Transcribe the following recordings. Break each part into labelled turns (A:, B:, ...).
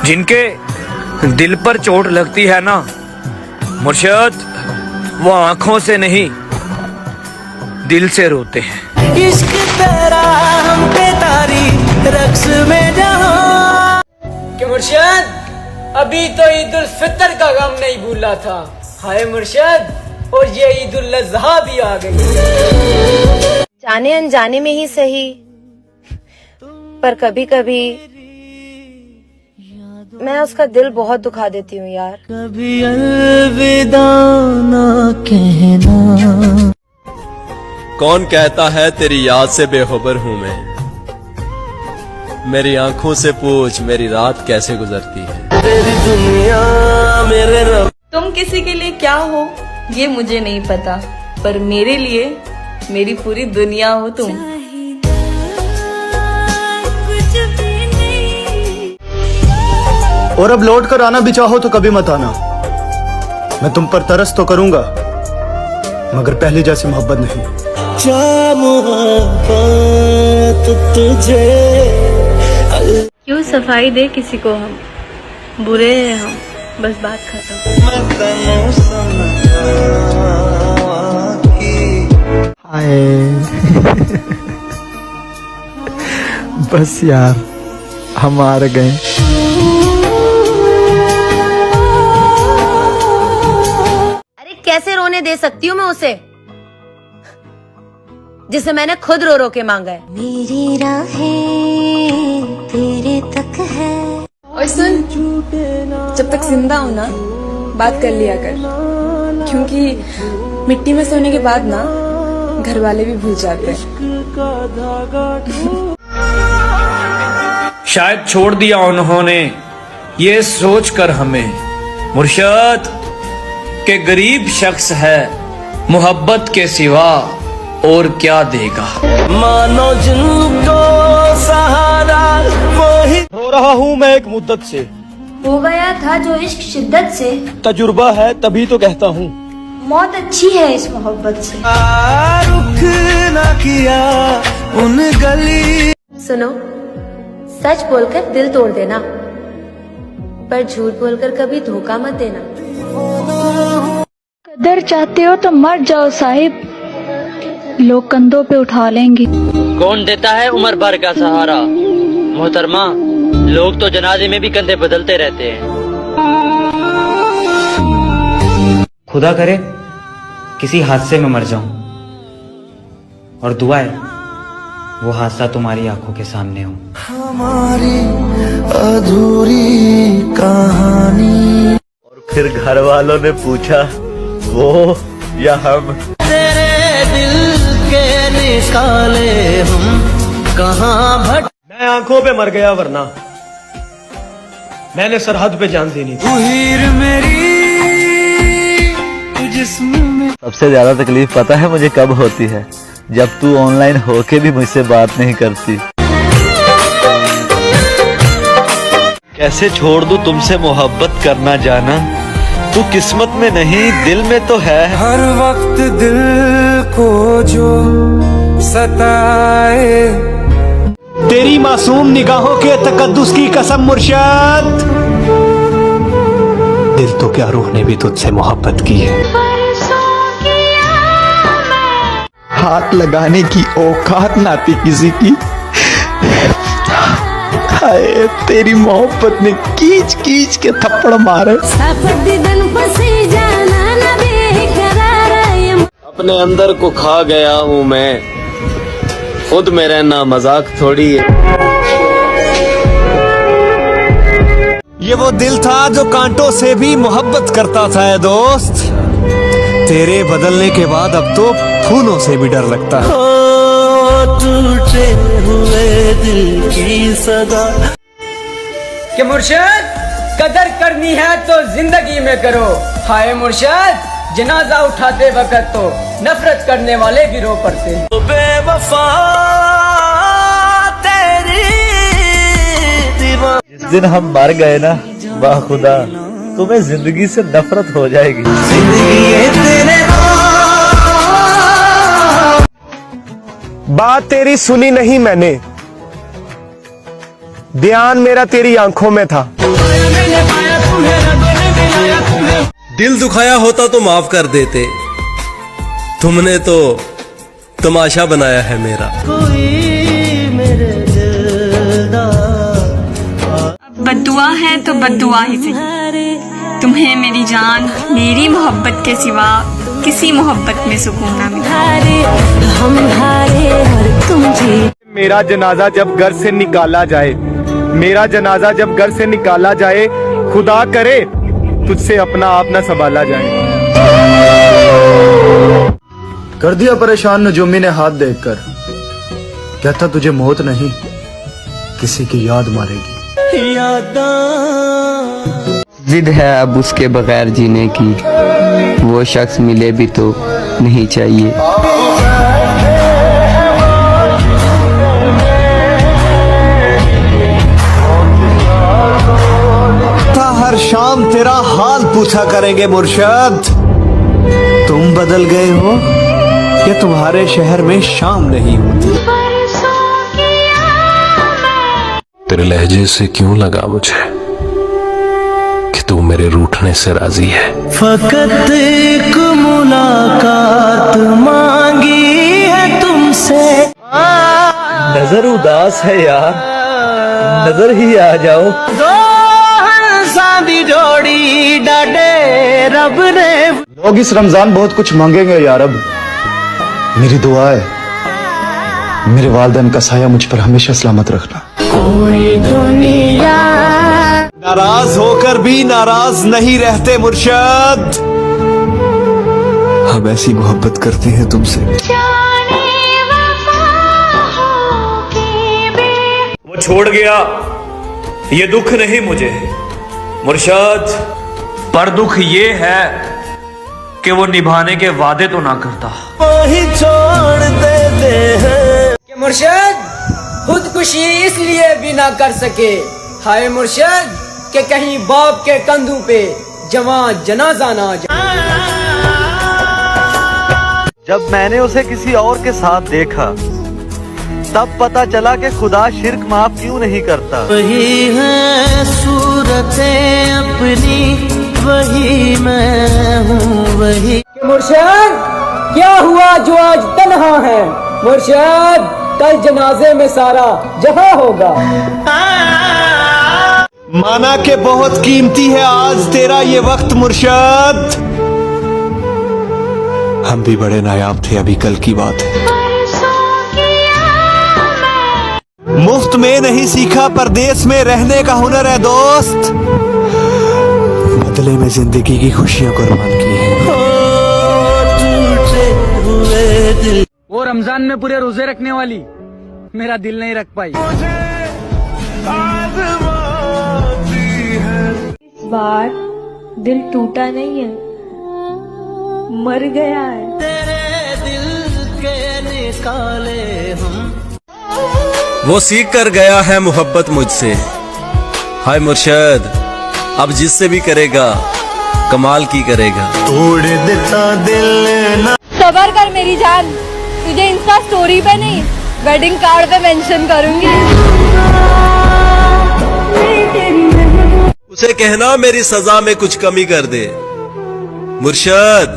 A: जिनके दिल पर चोट लगती है ना मुर्शद, वो आंखों से नहीं दिल से रोते हैं।
B: इश्क तेरा हम पे तारी रक्स में जहां
C: कि मुर्शद अभी तो ईद उल फितर का गम नहीं भूला था। हाय मुर्शद, और ये ईद उल अज़हा भी आ गई।
D: जाने अनजाने में ही सही, पर कभी कभी मैं उसका दिल बहुत दुखा देती हूँ यार।
B: कभी अलविदा ना कहना।
E: कौन कहता है तेरी याद से बेखबर हूँ मैं, मेरी आंखों से पूछ मेरी रात कैसे गुजरती है।
B: तेरी दुनिया मेरे रब।
F: तुम किसी के लिए क्या हो ये मुझे नहीं पता, पर मेरे लिए मेरी पूरी दुनिया हो तुम।
G: और अब लौट कर आना भी चाहो तो कभी मत आना। मैं तुम पर तरस तो करूंगा, मगर पहले जैसी मोहब्बत नहीं।
B: क्या मोहब्बत तुझे।
F: क्यों सफाई दे किसी को हम, बुरे हैं हम, बस बात खत्म।
G: बस यार हम हार गए।
D: अरे कैसे रोने दे सकती हूँ मैं उसे, जिसे मैंने खुद रो रो के मांगा है।
H: मेरी राहें तेरे तक है।
F: और सुन, जब तक जिंदा हो ना बात कर लिया कर, क्योंकि मिट्टी में सोने के बाद ना घर वाले भी भूल जाते हैं।
A: शायद छोड़ दिया उन्होंने ये सोच कर हमें मुर्शद के गरीब शख्स है मोहब्बत के सिवा और क्या देगा।
B: मानो जिनको सहारा वही।
G: रो रहा हूँ मैं एक मुद्दत से,
H: हो गया था जो इश्क शिद्दत से।
G: तजुर्बा है तभी तो कहता हूँ,
H: मौत अच्छी है इस मोहब्बत से।
B: रुख न किया उन गली।
D: सुनो, सच बोलकर दिल तोड़ देना, पर झूठ बोलकर कभी धोखा मत देना।
I: कदर चाहते हो तो मर जाओ साहिब, लोग कंधों पे उठा लेंगे।
C: कौन देता है उम्र भर का सहारा मोहतरमा, लोग तो जनाजे में भी कंधे बदलते रहते हैं।
J: खुदा करे किसी हादसे में मर जाऊं, और दुआ है वो हादसा तुम्हारी आंखों के सामने हो।
B: हमारी अधूरी कहानी।
E: और फिर घर वालों ने पूछा वो या हम।
B: तेरे दिल के निकाले हम कहाँ भट।
G: मैं आंखों पे मर गया, वरना मैंने सरहद पे जान देनी थी।
B: हीर मेरी जिस्म में।
E: सबसे ज्यादा तकलीफ पता है मुझे कब होती है, जब तू ऑनलाइन होके भी मुझसे बात नहीं करती। कैसे छोड़ दूं तुमसे मोहब्बत करना जाना, तू किस्मत में नहीं दिल में तो है।
B: हर वक्त दिल को जो सताए।
G: तेरी मासूम निगाहों के तकद्दुस की कसम मुर्शद, दिल तो क्या रूह ने भी तुझसे मोहब्बत की है। हाथ लगाने की औकात ना थी किसी की, हाय तेरी मोहब्बत ने कीच कीच के थप्पड़ मारे।
E: अपने अंदर को खा गया हूँ मैं, खुद में रहना मजाक थोड़ी है।
G: ये वो दिल था जो कांटों से भी मोहब्बत करता था है दोस्त, तेरे बदलने के बाद अब तो फूलों से भी डर लगता है।
B: टूटे हुए दिल की सदा।
C: कि मुर्शद कदर करनी है तो जिंदगी में करो। हाय मुर्शद, जनाजा उठाते वक्त तो नफरत करने वाले भी रो पड़ते हैं।
B: बेवफा तेरी दीवार।
E: जिस दिन हम मर गए ना, वाह खुदा तुम्हें जिंदगी से नफरत हो जाएगी।
G: बात तेरी सुनी नहीं मैंने, ध्यान मेरा तेरी आंखों में था।
K: दिल दुखाया होता तो माफ कर देते, तुमने तो तमाशा बनाया है मेरा।
F: बद्दुआ है तो बद्दुआ ही सही, तुम्हें मेरी जान मेरी मोहब्बत के सिवा किसी मोहब्बत में सुकून ना मिला।
B: हम हारे और तुम जीत।
G: मेरा जनाजा जब घर से निकाला जाए, मेरा जनाजा जब घर से निकाला जाए, खुदा करे तुझसे अपना आप न संभाला जाए।
L: कर दिया परेशान नजूमी ने हाथ देखकर, कहता तुझे मौत नहीं किसी की याद मारेगी।
M: जिद है अब उसके बगैर जीने की, वो शख्स मिले भी तो नहीं चाहिए।
G: हर शाम तेरा हाल पूछा करेंगे मुर्शद, तुम बदल गए हो या तुम्हारे शहर में शाम नहीं होती।
K: तेरे लहजे से क्यों लगा मुझे कि तू मेरे रूठने से राजी है।
B: फकत एक मुलाकात मांगी है तुमसे।
E: नजर उदास है यार, नजर ही आ जाओ।
B: शादी जोड़ी डाडे रब ने।
L: लोग इस रमजान बहुत कुछ मांगेंगे यार। अब मेरी दुआ है मेरे वालिदैन का साया मुझ पर हमेशा सलामत रखना।
B: कोई दुनिया
G: नाराज होकर भी नाराज नहीं रहते मुर्शद, हम ऐसी मोहब्बत करते हैं तुमसे।
A: वो छोड़ गया ये दुख नहीं मुझे मुर्शद, पर दुख ये है कि वो निभाने के वादे तो ना करता।
B: वही छोड़ देते हैं
C: कि मुर्शद खुदकुशी इसलिए भी ना कर सके, हाय मुर्शद कि कहीं बाप के कंधों पे जवां जनाजा ना जाए।
E: जब मैंने उसे किसी और के साथ देखा, तब पता चला कि खुदा शिर्क माफ क्यों नहीं करता।
B: वही है सूरतें अपनी, वही मैं हूँ वही।
C: मुर्शद क्या हुआ जो आज तन्हा है, मुर्शद कल जनाजे में सारा जहां होगा।
G: माना के बहुत कीमती है आज तेरा ये वक्त मुर्शद, हम भी बड़े नायाब थे अभी कल की बात है। मुफ्त में नहीं सीखा परदेश में रहने का हुनर है दोस्त, बदले में जिंदगी की खुशियां कुर्बान की है।
C: वो रमजान में पूरे रोजे रखने वाली मेरा दिल नहीं रख पाई।
D: इस बार दिल टूटा नहीं है, मर गया है।
B: तेरे दिल के निकाले हम।
K: वो सीख कर गया है मोहब्बत मुझसे, हाय मुर्शद अब जिससे भी करेगा कमाल की करेगा।
B: तोड़ देता दिल ना।
D: सबर कर मेरी जान, तुझे इंस्टा स्टोरी पे नहीं वेडिंग कार्ड पे मेंशन करूंगी।
K: उसे कहना मेरी सजा में कुछ कमी कर दे। मुर्शद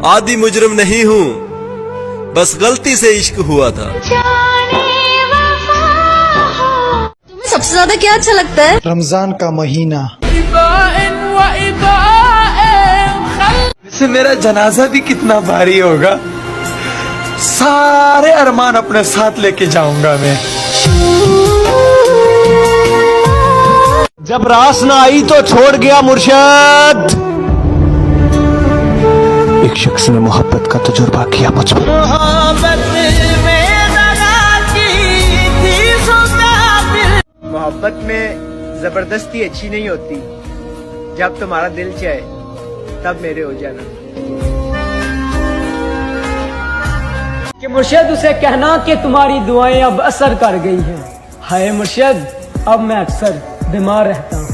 K: आदि मुजरिम नहीं हूँ, बस गलती से इश्क हुआ था।
F: सबसे ज्यादा क्या अच्छा लगता है?
L: रमजान का महीना।
G: वैसे मेरा जनाजा भी कितना भारी होगा, सारे अरमान अपने साथ लेके जाऊंगा मैं। जब रास ना आई तो छोड़ गया मुर्शद, एक शख्स ने मोहब्बत का तजुर्बा किया मुझ पर।
C: मोहब्बत में जबरदस्ती अच्छी नहीं होती, जब तुम्हारा दिल चाहे तब मेरे हो जाना। कि मुर्शद उसे कहना कि तुम्हारी दुआएं अब असर कर गई हैं। हाय मुर्शद अब मैं अक्सर बीमार रहता हूँ।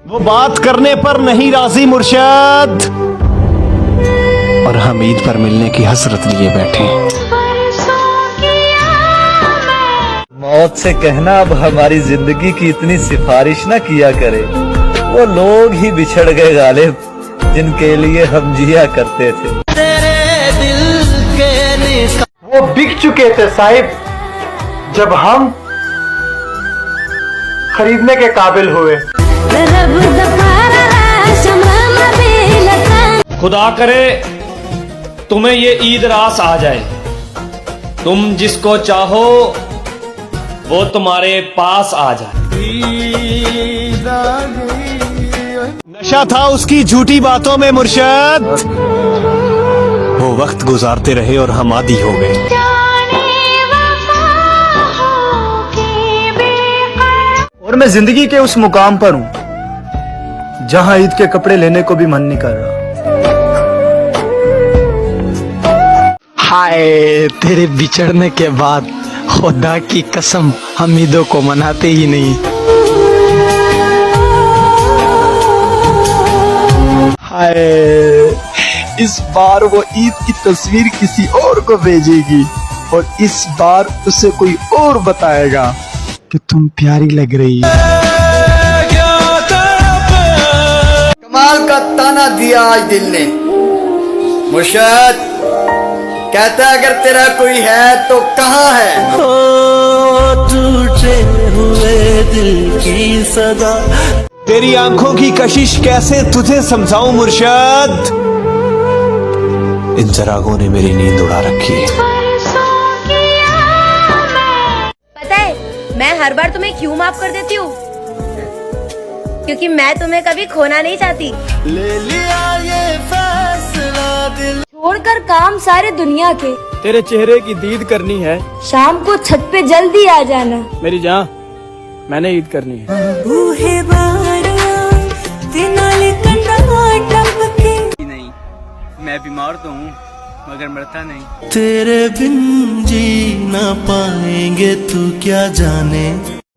G: वो बात करने पर नहीं राजी मुर्शद, और हम ईद पर मिलने की हसरत लिए बैठे हैं।
E: मौत से कहना अब हमारी जिंदगी की इतनी सिफारिश ना किया करे। वो लोग ही बिछड़ गए गालिब, जिनके लिए हम जिया करते थे।
B: तेरे दिल के
G: वो बिक चुके थे साहिब, जब हम खरीदने के काबिल हुए।
A: खुदा करे तुम्हें ये ईद रास आ जाए, तुम जिसको चाहो वो तुम्हारे पास आ जाए।
G: नशा था उसकी झूठी बातों में मुर्शद, वो वक्त गुजारते रहे और हम आदी हो गए।
L: और मैं जिंदगी के उस मुकाम पर हूं जहां ईद के कपड़े लेने को भी मन नहीं कर रहा।
N: हाय, तेरे बिछड़ने के बाद खुदा की कसम हम ईदों को मनाते ही नहीं। हाय, इस बार वो ईद की तस्वीर किसी और को भेजेगी और इस बार उसे कोई और बताएगा कि तुम प्यारी लग रही है।
C: कमाल का ताना दिया आज दिल ने। मुर्शद कहता है अगर तेरा कोई है तो कहाँ है?
B: टूटे हुए दिल की सदा।
G: तेरी आंखों की कशिश कैसे तुझे समझाऊं मुर्शद, इन चरागों ने मेरी नींद उड़ा रखी है।
D: पता है मैं हर बार तुम्हें क्यों माफ कर देती हूँ? क्योंकि मैं तुम्हें कभी खोना नहीं चाहती।
B: ले लिया ये फैसला दिल
H: छोड़कर काम सारे दुनिया के,
C: तेरे चेहरे की दीद करनी है।
H: शाम को छत पे जल्दी आ जाना।
C: मेरी जान, मैंने ईद करनी है। नहीं, मैं बीमार तो हूँ मगर मरता नहीं।
B: तेरे बिन जी ना पाएंगे तू क्या जाने।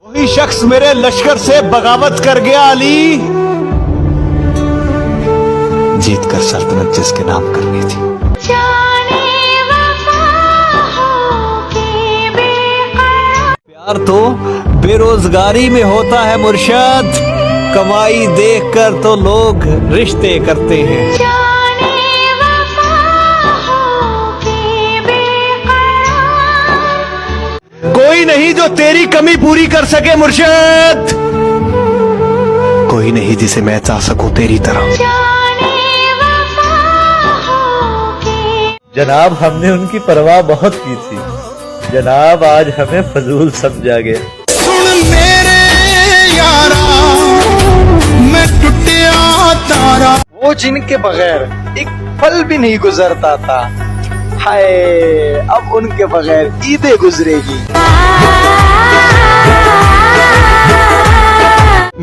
G: वही शख्स मेरे लश्कर से बगावत कर गया अली, जीत कर सल्तनत जिसके नाम करनी थी। प्यार तो बेरोजगारी में होता है मुर्शद, कमाई देखकर तो लोग रिश्ते करते हैं। कोई नहीं जो तेरी कमी पूरी कर सके मुर्शद, कोई नहीं जिसे मैं चाह सकूं तेरी तरह।
E: जनाब हमने उनकी परवाह बहुत की थी, जनाब आज हमें फजूल समझा गया।
B: सुन मेरे यारा मैं टूटिया तारा,
N: वो जिनके बगैर एक पल भी नहीं गुजरता था, हाय अब उनके बगैर ईदें गुजरेगी।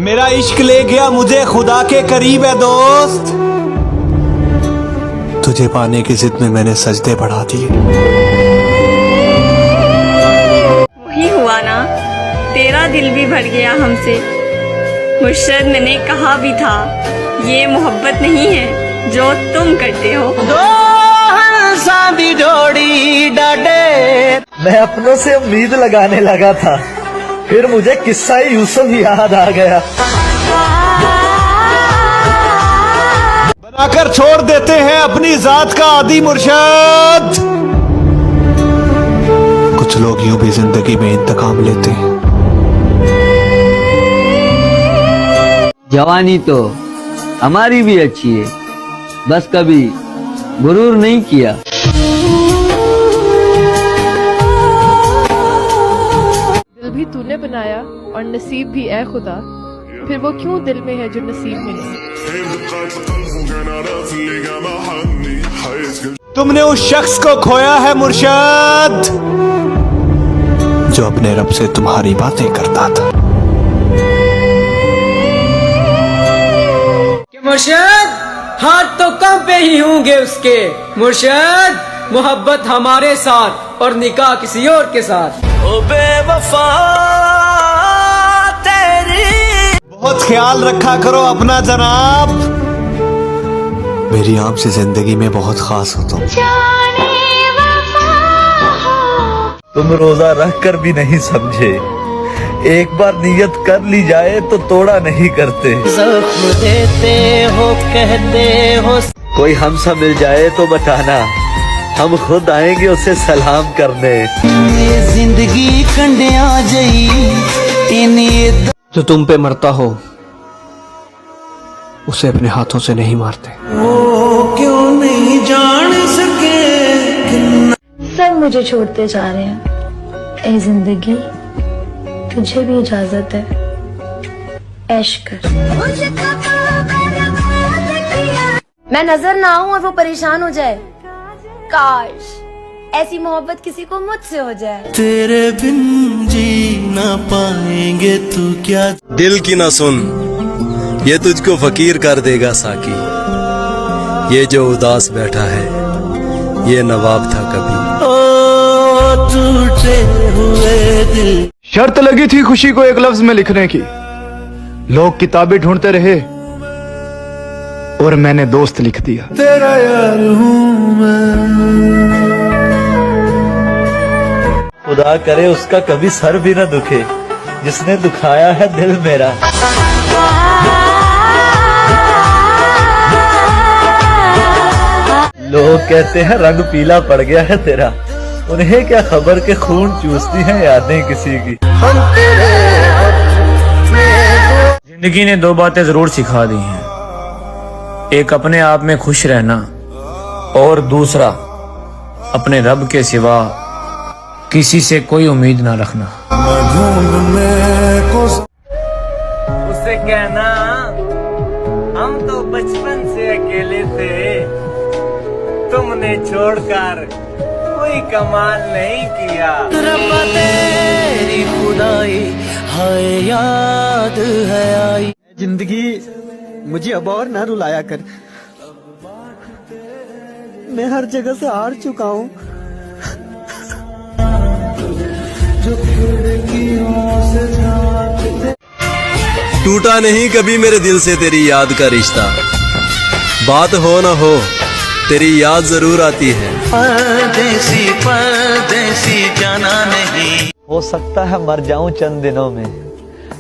G: मेरा इश्क ले गया मुझे खुदा के करीब है दोस्त, तुझे पाने की जिद में मैंने सजदे बढ़ा दिए।
F: वही हुआ ना, तेरा दिल भी भर गया हमसे। मुर्शद मैंने कहा भी था ये मोहब्बत नहीं है जो तुम करते हो।
B: भी जोड़ी डाटे।
E: मैं अपनों से उम्मीद लगाने लगा था, फिर मुझे किस्सा यूसुफ याद आ गया।
G: बनाकर छोड़ देते हैं अपनी जात का आदि मुर्शद, कुछ लोग यूं भी जिंदगी में इंतकाम लेते हैं।
M: जवानी तो हमारी भी अच्छी है, बस कभी गुरूर नहीं किया।
O: दिल भी तूने बनाया और नसीब भी ऐ खुदा, फिर वो क्यों दिल में है जो नसीब में नहीं।
G: तुमने उस शख्स को खोया है मुर्शद जो अपने रब से तुम्हारी बातें करता था।
C: मुर्शद हाथ तो कम पे ही होंगे उसके। मुर्शद मोहब्बत हमारे साथ और निकाह किसी और के साथ।
B: ओ बेवफा तेरी
G: बहुत ख्याल रखा करो अपना जनाब, मेरी आपसे जिंदगी में बहुत खास हो तुम।
E: तुम रोजा रख कर भी नहीं समझे। एक बार नियत कर ली जाए तो तोड़ा नहीं करते।
B: जख्म देते हो कहते हो।
E: कोई हमसा मिल जाए तो बताना, हम खुद आएंगे उसे सलाम करने।
B: जिंदगी कंडिया जई
N: जो तुम पे मरता हो उसे अपने हाथों से नहीं मारते।
B: वो क्यों नहीं जान सके।
H: सब मुझे छोड़ते जा रहे हैं। ए जिंदगी तुझे भी इजाजत है, ऐश कर।
D: मैं नजर ना आऊं और वो परेशान हो जाए। काश ऐसी मोहब्बत किसी को मुझसे हो जाए।
B: तेरे बिन जी ना पाएंगे तू क्या।
K: दिल की ना सुन, ये तुझको फकीर कर देगा साकी। ये जो उदास बैठा है ये नवाब था कभी।
B: ओ टूटे हुए दिल।
L: शर्त लगी थी खुशी को एक लफ्ज में लिखने की। लोग किताबें ढूंढते रहे और मैंने दोस्त लिख दिया।
B: तेरा यार हूँ मैं।
E: खुदा करे उसका कभी सर भी न दुखे जिसने दुखाया है दिल मेरा। लोग कहते हैं रंग पीला पड़ गया है तेरा, उन्हें क्या खबर के खून चूसती हैं यादें किसी की।
A: जिंदगी ने दो बातें जरूर सिखा दी हैं, एक अपने आप में खुश रहना और दूसरा अपने रब के सिवा किसी से कोई उम्मीद ना रखना।
C: उससे कहना हम तो बचपन से अकेले थे, तुमने छोड़कर कोई कमाल नहीं किया।
B: रब्बा तेरी खुदाई हाय याद है आई।
N: जिंदगी मुझे अब और ना रुलाया कर। मैं हर जगह से हार चुका हूँ।
K: टूटा नहीं कभी मेरे दिल से तेरी याद का रिश्ता। बात हो ना हो तेरी याद जरूर आती है।
B: परदेसी परदेसी जाना नहीं।
E: हो सकता है मर जाऊं चंद दिनों में,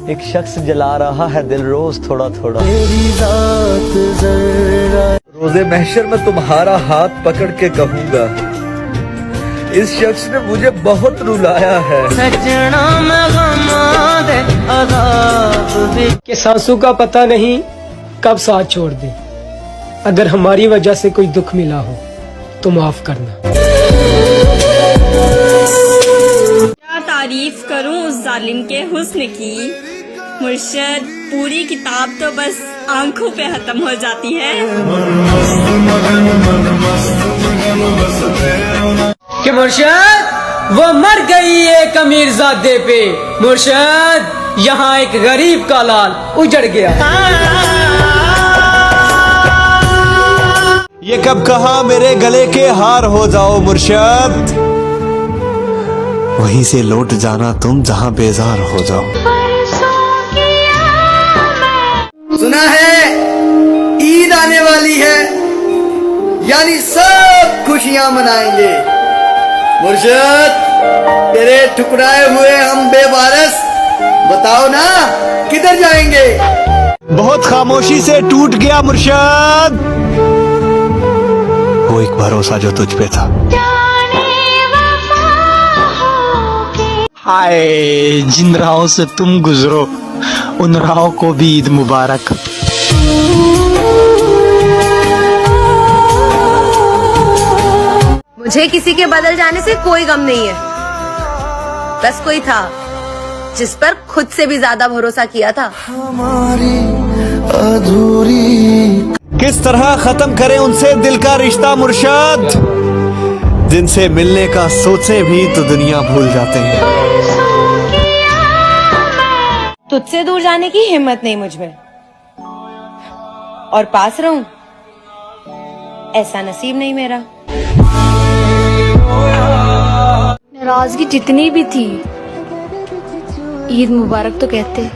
E: एक शख्स जला रहा है दिल रोज थोड़ा थोड़ा।
B: तेरी जात जरा
E: रोजे महशर में तुम्हारा हाथ पकड़ के कहूंगा, इस शख्स ने मुझे बहुत रुलाया है।
B: सजना में गम दे अज़ाब भी
C: कि सांसों का पता नहीं कब साथ छोड़ दे। अगर हमारी वजह से कोई दुख मिला हो तो माफ करना।
F: क्या तारीफ करूं उस जालिम के हुस्न की। मुर्शद पूरी किताब तो बस आंखों पे खत्म हो जाती है।
C: कि मुर्शद वो मर गई एक अमीरजादे पे। मुर्शद यहाँ एक गरीब का लाल उजड़ गया।
G: ये कब कहा मेरे गले के हार हो जाओ मुर्शद, वहीं से लौट जाना तुम जहां बेजार हो जाओ।
C: सुना है ईद आने वाली है, यानी सब खुशियां मनाएंगे। मुर्शद तेरे ठुकराए हुए हम बेवारस, बताओ ना किधर जाएंगे।
G: बहुत खामोशी से टूट गया मुर्शद वो एक भरोसा जो तुझ पे था।
N: हाय जिन राहों से तुम गुजरो उन राहों को भी ईद मुबारक।
D: मुझे किसी के बदल जाने से कोई गम नहीं है। बस कोई था जिस पर खुद से भी ज्यादा भरोसा किया था।
B: हमारी अधूरी।
G: किस तरह खत्म करें उनसे दिल का रिश्ता मुर्शद, जिनसे मिलने का सोचे भी तो दुनिया भूल जाते हैं।
D: तुझसे दूर जाने की हिम्मत नहीं मुझ में, और पास रहूं ऐसा नसीब नहीं मेरा।
H: नाराजगी जितनी भी थी ईद मुबारक तो कहते।